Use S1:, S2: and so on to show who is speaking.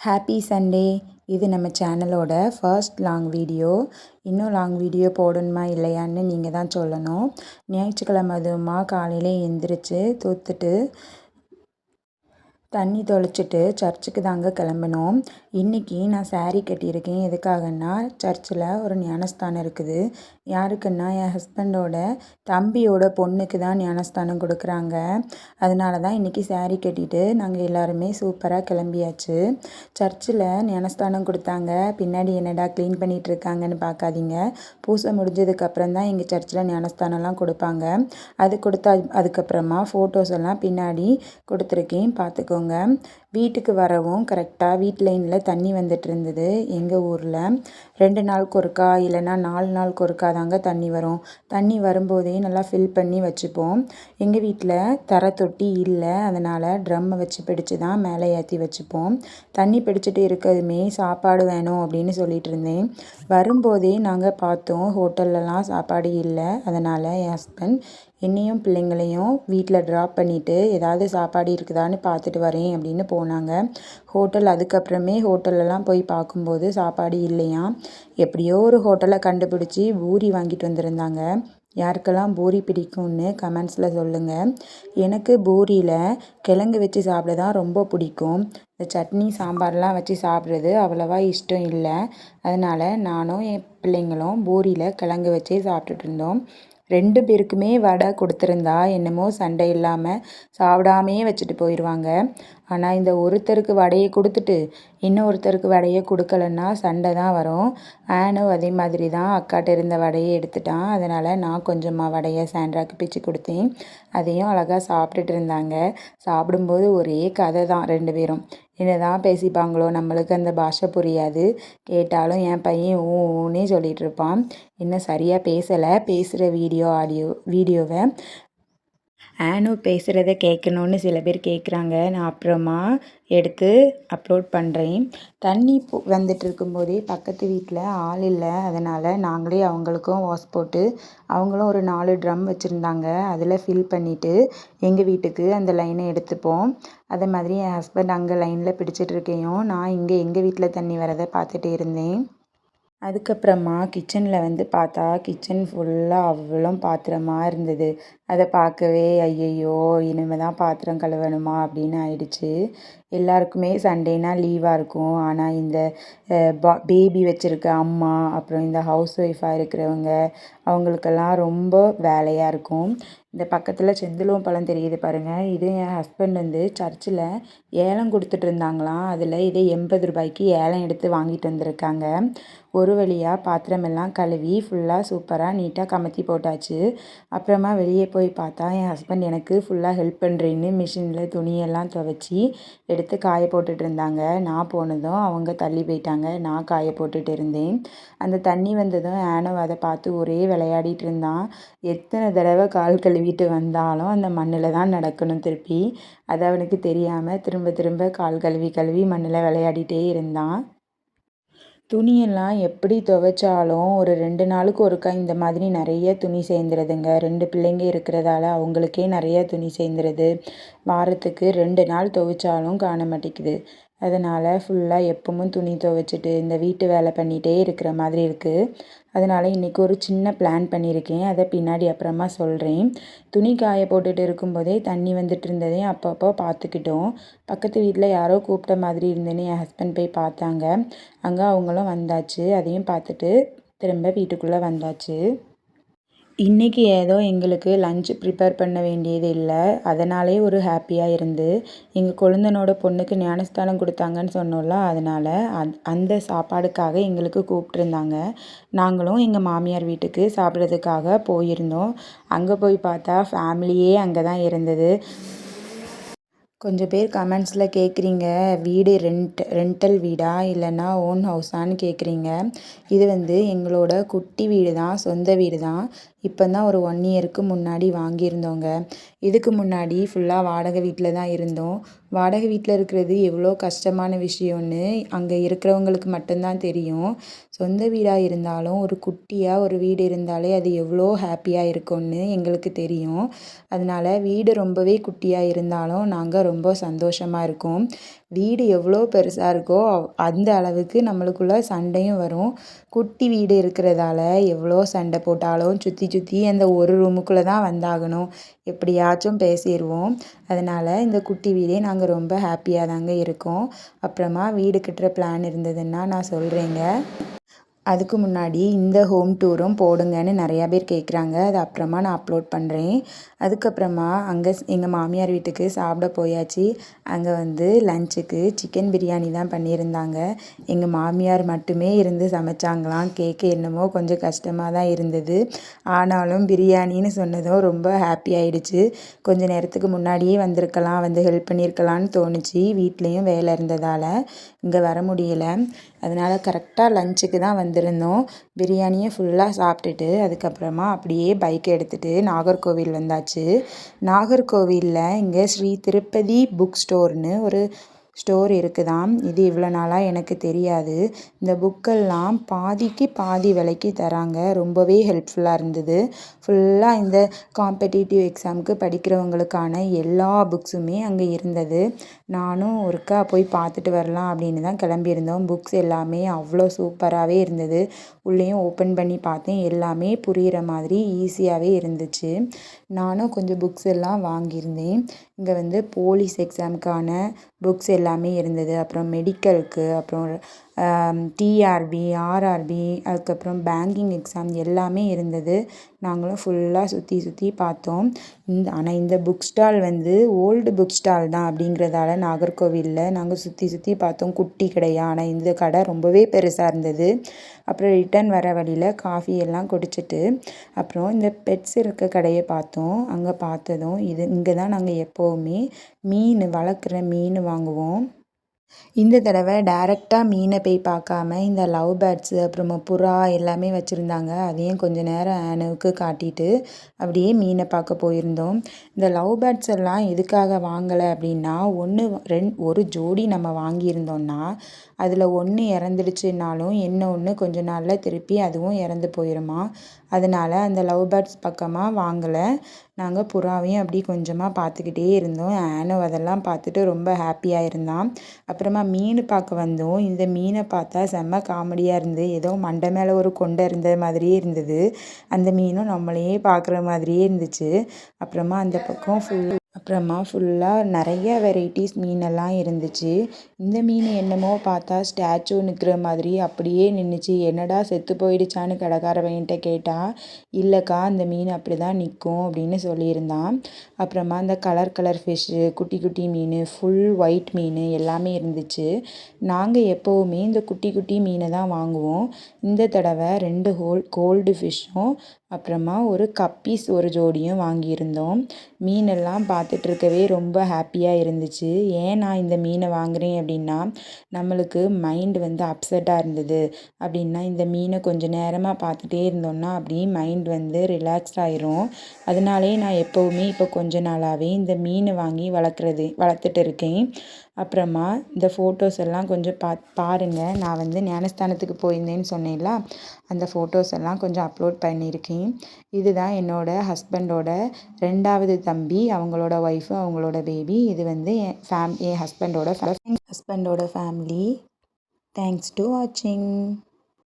S1: Happy Sunday. இது நம்ம சேனலோட ஃபர்ஸ்ட் லாங் வீடியோ. இன்னும் லாங் வீடியோ போடணுமா இல்லையான்னு நீங்கள் தான் சொல்லணும். ஞாயிற்றுக்கிழமை அதுவுமா காலையில் எந்திரிச்சு தூத்துட்டு தண்ணி தொளிச்சிட்டு சர்ச்சுக்கு தாங்க கிளம்பினோம். இன்றைக்கி நான் சாரீ கட்டியிருக்கேன். எதுக்காகன்னா சர்ச்சில் ஒரு ஞானஸ்தானம் இருக்குது. யாருக்குன்னா என் ஹஸ்பண்டோட தம்பியோட பொண்ணுக்கு தான் ஞானஸ்தானம் கொடுக்குறாங்க. அதனால தான் இன்றைக்கி சாரீ கட்டிட்டு நாங்கள் எல்லாருமே சூப்பராக கிளம்பியாச்சு. சர்ச்சில் ஞானஸ்தானம் கொடுத்தாங்க. பின்னாடி என்னடா க்ளீன் பண்ணிகிட்ருக்காங்கன்னு பார்க்காதீங்க. பூசை முடிஞ்சதுக்கப்புறம் தான் எங்கள் சர்ச்சில் ஞானஸ்தானம்லாம் கொடுப்பாங்க. அதுக்கப்புறமா ஃபோட்டோஸ் எல்லாம் பின்னாடி கொடுத்துருக்கேன், பார்த்துக்கோங்க. வீட்டுக்கு வரவும் கரெக்டாக வீட்டு லைனில் தண்ணி வந்துட்டு இருந்தது. எங்கள் ஊரில் 2 நாளுக்கு ஒருக்கா இல்லைன்னா 4 நாளுக்கு ஒருக்கா தாங்க தண்ணி வரும். தண்ணி வரும்போதே நல்லா ஃபில் பண்ணி வச்சுப்போம். எங்கள் வீட்டில் தரை தொட்டி இல்லை, அதனால் ட்ரம்மை வச்சு பிடிச்சி தான் மேலே ஏற்றி வச்சுப்போம். தண்ணி பிடிச்சிட்டு இருக்கிறதுமே சாப்பாடு வேணும் அப்படின்னு சொல்லிட்டு இருந்தேன். வரும்போதே நாங்கள் பார்த்தோம் ஹோட்டல்லலாம் சாப்பாடு இல்லை. அதனால் என் ஹஸ்பண்ட் என்னையும் பிள்ளைங்களையும் வீட்டில் ட்ராப் பண்ணிவிட்டு ஏதாவது சாப்பாடு இருக்குதான்னு பார்த்துட்டு வரேன் அப்படின்னு போனாங்க. அதுக்கப்புறமே ஹோட்டல்லலாம் போய் பார்க்கும்போது சாப்பாடு இல்லையாம். எப்படியோ ஒரு ஹோட்டலை கண்டுபிடிச்சி பூரி வாங்கிட்டு வந்திருந்தாங்க. யாருக்கெல்லாம் பூரி பிடிக்கும்னு கமெண்ட்ஸில் சொல்லுங்கள். எனக்கு பூரியில் கிழங்கு வச்சு சாப்பிட தான் ரொம்ப பிடிக்கும். இந்த சட்னி சாம்பார்லாம் வச்சு சாப்பிட்றது அவ்வளோவா இஷ்டம் இல்லை. அதனால் நானும் என் பிள்ளைங்களும் பூரியில் கிழங்கு வச்சே சாப்பிட்டுட்டு இருந்தோம். 2 பேருக்குமே வடை கொடுத்துருந்தா என்னமோ சண்டை இல்லாமல் சாப்பிடாமையே வச்சுட்டு போயிடுவாங்க. ஆனால் இந்த ஒருத்தருக்கு வடையை கொடுத்துட்டு இன்னொருத்தருக்கு வடையை கொடுக்கலன்னா சண்டை தான் வரும். ஆனும் அதே மாதிரி தான் அக்காட்ட இருந்த வடையை எடுத்துட்டான். அதனால் நான் கொஞ்சமாக வடையை சாண்ட்ராக்கு பிச்சு கொடுத்தேன். அதையும் அழகாக சாப்பிட்டுட்டு இருந்தாங்க. சாப்பிடும்போது ஒரே கதை தான் 2 பேரும். என்ன தான் பேசிப்பாங்களோ, நம்மளுக்கு அந்த பாஷை புரியாது. கேட்டாலும் என் பையன் ஊன்னே சொல்லிகிட்டு இருப்பான். இன்னும் சரியாக பேசலை. பேசுகிற வீடியோவை ஆனு பேசுகிறத கேட்கணுன்னு சில பேர் கேட்குறாங்க. நான் அப்புறமா எடுத்து அப்லோட் பண்ணுறேன். தண்ணி வந்துட்டு இருக்கும்போதே பக்கத்து வீட்டில் ஆள் இல்லை. அதனால் நாங்களே அவங்களுக்கும் வாஸ் போட்டு அவங்களும் ஒரு 4 ட்ரம் வச்சுருந்தாங்க. அதில் ஃபில் பண்ணிவிட்டு எங்கள் வீட்டுக்கு அந்த லைனை எடுத்துப்போம். அதே மாதிரி என் ஹஸ்பண்ட் அங்கே லைனில் பிடிச்சிட்டு இருக்கையும் நான் இங்கே எங்கள் வீட்டில் தண்ணி வரதை பார்த்துட்டே இருந்தேன். அதுக்கப்புறமா கிச்சனில் பார்த்தா கிச்சன் ஃபுல்லாக அவ்வளோ பாத்திரமாக இருந்தது. அதை பார்க்கவே ஐயையோ இனிமேல் தான் பாத்திரம் கழுவணுமா அப்படின்னு ஆயிடுச்சு. எல்லாருக்குமே சண்டேனா லீவாக இருக்கும். ஆனால் இந்த பேபி வச்சுருக்க அம்மா, அப்புறம் இந்த ஹவுஸ் ஒய்ஃபாக இருக்கிறவங்க, அவங்களுக்கெல்லாம் ரொம்ப வேலையாக இருக்கும். இந்த பக்கத்தில் செந்துளம் பழம் தெரியுது பாருங்கள். இது என் ஹஸ்பண்ட் சர்ச்சில் ஏலம் கொடுத்துட்டு இருந்தாங்களாம். அதில் இதை 80 ரூபாய்க்கு ஏலம் எடுத்து வாங்கிட்டு வந்திருக்காங்க. ஒரு வழியாக பாத்திரமெல்லாம் கழுவி ஃபுல்லாக சூப்பராக நீட்டாக கமத்தி போட்டாச்சு. அப்புறமா வெளியே போய் பார்த்தா என் ஹஸ்பண்ட் எனக்கு ஃபுல்லாக ஹெல்ப் பண்ணுறேன்னு மிஷினில் துணியெல்லாம் துவைச்சி எடுத்து காய போட்டுட்டு இருந்தாங்க. நான் போனதும் அவங்க தள்ளி போயிட்டாங்க. நான் காய போட்டுட்டு இருந்தேன். அந்த தண்ணி வந்ததும் ஆனோ அதை பார்த்து ஒரே விளையாடிட்டு இருந்தான். எத்தனை தடவை கால் கழுவிட்டு வந்தாலும் அந்த மண்ணில் தான் நடக்கணும் திருப்பி. அது அவனுக்கு தெரியாமல் திரும்ப திரும்ப கால் கழுவி மண்ணில் விளையாடிட்டே இருந்தான். துணியெல்லாம் எப்படி துவைச்சாலும் ஒரு 2 நாளுக்கு ஒருக்கா இந்த மாதிரி நிறைய துணி சேர்ந்துருதுங்க. 2 பிள்ளைங்க இருக்கிறதால அவங்களுக்கே நிறைய துணி சேர்ந்துருது. வாரத்துக்கு 2 நாள் துவைச்சாலும் காண மாட்டேங்குது. அதனால் ஃபுல்லாக எப்பவும் துணி துவைச்சிட்டு இந்த வீட்டு வேலை பண்ணிகிட்டே இருக்கிற மாதிரி இருக்குது. அதனால் இன்றைக்கி ஒரு சின்ன பிளான் பண்ணியிருக்கேன். அதை பின்னாடி அப்புறமா சொல்கிறேன். துணி காய போட்டுட்டு இருக்கும்போதே தண்ணி வந்துட்டு இருந்ததையும் அப்பப்போ பார்த்துக்கிட்டோம். பக்கத்து வீட்டில் யாரோ கூப்பிட்ட மாதிரி இருந்தேன்னு என் ஹஸ்பண்ட் போய் பார்த்தாங்க. அங்கே அவங்களும் வந்தாச்சு. அதையும் பார்த்துட்டு திரும்ப வீட்டுக்குள்ளே வந்தாச்சு. இன்றைக்கி ஏதோ எங்களுக்கு லஞ்ச் ப்ரிப்பேர் பண்ண வேண்டியது இல்லை. அதனாலே ஒரு ஹாப்பியாக இருந்து எங்கள் கொழுந்தனோட பொண்ணுக்கு ஞானஸ்தானம் கொடுத்தாங்கன்னு சொன்னோம்ல, அதனால் அந்த சாப்பாடுக்காக எங்களுக்கு கூப்பிட்ருந்தாங்க. நாங்களும் எங்கள் மாமியார் வீட்டுக்கு சாப்பிட்றதுக்காக போயிருந்தோம். அங்கே போய் பார்த்தா ஃபேமிலியே அங்கே தான் இருந்தது. கொஞ்சம் பேர் கமெண்ட்ஸில் கேட்குறீங்க, வீடு ரெண்டல் வீடா இல்லைன்னா ஓன் ஹவுஸான்னு கேட்குறீங்க. இது எங்களோட குட்டி வீடு தான், சொந்த வீடு தான். இப்போ தான் ஒரு 1 இயருக்கு முன்னாடி வாங்கியிருந்தோங்க. இதுக்கு முன்னாடி ஃபுல்லாக வாடகை வீட்டில் தான் இருந்தோம். வாடகை வீட்டில் இருக்கிறது எவ்வளோ கஷ்டமான விஷயம்னு அங்கே இருக்கிறவங்களுக்கு மட்டும்தான் தெரியும். சொந்த வீடாக இருந்தாலும் ஒரு குட்டியாக ஒரு வீடு இருந்தாலே அது எவ்வளோ ஹாப்பியாக இருக்கும்னு எங்களுக்கு தெரியும். அதனால் வீடு ரொம்பவே குட்டியாக இருந்தாலும் நாங்கள் ரொம்ப சந்தோஷமாக இருக்கோம். வீடு எவ்வளோ பெருசாக இருக்கோ அந்த அளவுக்கு நம்மளுக்குள்ள சண்டையும் வரும். குட்டி வீடு இருக்கிறதால எவ்வளோ சண்டை போட்டாலும் சுற்றி சுற்றி அந்த ஒரு ரூமுக்குள்ளே தான் வந்தாகணும். எப்படியாச்சும் பேசிடுவோம். அதனால் இந்த குட்டி வீடே நாங்கள் ரொம்ப ஹாப்பியாக தாங்க இருக்கோம். அப்புறமா வீடு கட்டுற பிளான் இருந்ததுன்னா நான் சொல்கிறேங்க. அதுக்கு முன்னாடி இந்த ஹோம் டூரும் போடுங்கன்னு நிறையா பேர் கேட்குறாங்க. அது அப்புறமா நான் அப்லோட் பண்ணுறேன். அதுக்கப்புறமா அங்கே எங்கள் மாமியார் வீட்டுக்கு சாப்பிட போயாச்சு. அங்கே வந்து லஞ்சுக்கு சிக்கன் பிரியாணி தான் பண்ணியிருந்தாங்க. எங்கள் மாமியார் மட்டுமே இருந்து சமைச்சாங்களாம். கேட்க என்னமோ கொஞ்சம் கஷ்டமாக தான் இருந்தது. ஆனாலும் பிரியாணின்னு சொன்னதும் ரொம்ப ஹாப்பி ஆயிடுச்சு. கொஞ்சம் நேரத்துக்கு முன்னாடியே வந்திருக்கலாம், வந்து ஹெல்ப் பண்ணியிருக்கலான்னு தோணுச்சு. வீட்லேயும் வேலை இருந்ததால் இங்கே வர முடியலை. அதனால் கரெக்டாக லஞ்சுக்கு தான் வந்திருந்தோம். பிரியாணியை ஃபுல்லாக சாப்பிட்டுட்டு அதுக்கப்புறமா அப்படியே பைக்கை எடுத்துகிட்டு நாகர்கோவில் வந்தாச்சு. நாகர்கோவிலில் இங்கே ஸ்ரீ திருப்பதி புக் ஸ்டோர்னு ஒரு ஸ்டோர் இருக்குதாம். இது இவ்வளோ நாளாக எனக்கு தெரியாது. இந்த புக்கெல்லாம் பாதிக்கு பாதி விலைக்கு தராங்க. ரொம்பவே ஹெல்ப்ஃபுல்லாக இருந்தது. ஃபுல்லாக இந்த காம்படிட்டிவ் எக்ஸாமுக்கு படிக்கிறவங்களுக்கான எல்லா புக்ஸுமே அங்கே இருந்தது. நானும் ஒருக்கா போய் பார்த்துட்டு வரலாம் அப்படின்னு தான் கிளம்பியிருந்தோம். புக்ஸ் எல்லாமே அவ்வளோ சூப்பராகவே இருந்தது. உள்ளேயும் ஓப்பன் பண்ணி பார்த்தேன். எல்லாமே புரிகிற மாதிரி ஈஸியாகவே இருந்துச்சு. நானும் கொஞ்சம் புக்ஸ் எல்லாம் வாங்கியிருந்தேன். இங்கே வந்து போலீஸ் எக்ஸாமுக்கான புக்ஸ் எல்லாமே இருந்தது. அப்புறம் மெடிக்கலுக்கு, அப்புறம் டிஆர்பி, ஆர்ஆர்பி, அதுக்கப்புறம் பேங்கிங் எக்ஸாம் எல்லாமே இருந்தது. நாங்களும் ஃபுல்லாக சுற்றி சுற்றி பார்த்தோம். ஆனால் இந்த புக் ஸ்டால் வந்து ஓல்டு புக் ஸ்டால் தான் அப்படிங்கிறதால நாகர்கோவிலில் நாங்கள் சுற்றி சுற்றி பார்த்தோம். குட்டி கடையா, ஆனால் இந்த கடை ரொம்பவே பெருசாக இருந்தது. அப்புறம் ரிட்டன் வர வழியில் காஃபி எல்லாம் குடிச்சிட்டு அப்புறம் இந்த பெட்ஸ் இருக்க கடையை பார்த்தோம். அங்கே பார்த்ததும் இங்கே தான் நாங்கள் எப்போவுமே வளர்க்குற மீன் வாங்குவோம். இந்த தடவை டைரெக்டாக மீனை போய் பார்க்காம இந்த லவ் பேர்ட்ஸு அப்புறமா புறா எல்லாமே வச்சுருந்தாங்க. அதையும் கொஞ்சம் நேரம் ஆனுவுக்கு காட்டிட்டு அப்படியே மீனை பார்க்க போயிருந்தோம். இந்த லவ் பேர்ட்ஸ் எல்லாம் எதுக்காக வாங்கலை அப்படின்னா, ஒரு ஜோடி நம்ம வாங்கியிருந்தோம்னா அதில் ஒன்று இறந்துடுச்சுன்னாலும் ஒன்று கொஞ்சம் நாளில் திருப்பி அதுவும் இறந்து போயிடுமா. அதனால் அந்த லவ் பேர்ட்ஸ் பக்கமாக வாங்கலை. நாங்கள் புறாவையும் அப்படி கொஞ்சமாக பார்த்துக்கிட்டே இருந்தோம். ஆனோ அதெல்லாம் பார்த்துட்டு ரொம்ப ஹாப்பியாக இருந்தான். அப்புறமா மீன் பார்க்க வந்தோம். இந்த மீனை பார்த்தா செம்ம காமெடியாக இருந்து ஏதோ மண்டை மேலே ஒரு கொண்டை இருந்த மாதிரியே இருந்தது. அந்த மீனும் நம்மளையே பார்க்குற மாதிரியே இருந்துச்சு. அப்புறமா அந்த பக்கம் ஃபுல்லாக நிறைய வெரைட்டிஸ் மீனெல்லாம் இருந்துச்சு. இந்த மீன் என்னமோ பார்த்தா ஸ்டாச்சு நிற்கிற மாதிரி அப்படியே நின்றுச்சு. என்னடா செத்து போயிடுச்சான்னு கடைக்காரவன்கிட்ட கேட்டால், இல்லைக்கா அந்த மீன் அப்படி தான் நிற்கும் அப்படின்னு சொல்லியிருந்தான். அப்புறமா இந்த கலர் ஃபிஷ்ஷு, குட்டி குட்டி மீன், ஃபுல் ஒயிட் மீன் எல்லாமே இருந்துச்சு. நாங்கள் எப்போவுமே இந்த குட்டி குட்டி மீனை தான் வாங்குவோம். இந்த தடவை 2 கோல்டு ஃபிஷ்ஷும் அப்புறமா ஒரு கப்பீஸ் ஒரு ஜோடியும் வாங்கியிருந்தோம். மீனெல்லாம் பார்த்துட்டு இருக்கவே ரொம்ப ஹாப்பியாக இருந்துச்சு. ஏன் நான் இந்த மீனை வாங்குகிறேன் அப்படின்னா, நம்மளுக்கு மைண்டு வந்து அப்செட்டாக இருந்தது அப்படின்னா இந்த மீனை கொஞ்சம் நேரமாக பார்த்துட்டே இருந்தோம்னா அப்படியே மைண்ட் வந்து ரிலாக்ஸ் ஆயிரும். அதனாலே நான் எப்போவுமே இப்போ கொஞ்ச நாளாகவே இந்த மீன் வாங்கி வளர்த்துட்டு இருக்கேன். அப்புறமா இந்த ஃபோட்டோஸ் எல்லாம் கொஞ்சம் பாருங்கள். நான் வந்து ஞானஸ்தானத்துக்கு போயிருந்தேன்னு சொன்னேன்ல, அந்த ஃபோட்டோஸ் எல்லாம் கொஞ்சம் அப்லோட் பண்ணியிருக்கேன். இதுதான் என்னோடய ஹஸ்பண்டோட 2வது தம்பி, அவங்களோட ஒய்ஃபு, அவங்களோட பேபி. இது வந்து என் ஹஸ்பண்டோட ஃபேமிலி. தேங்க்ஸ் டு வாட்சிங்.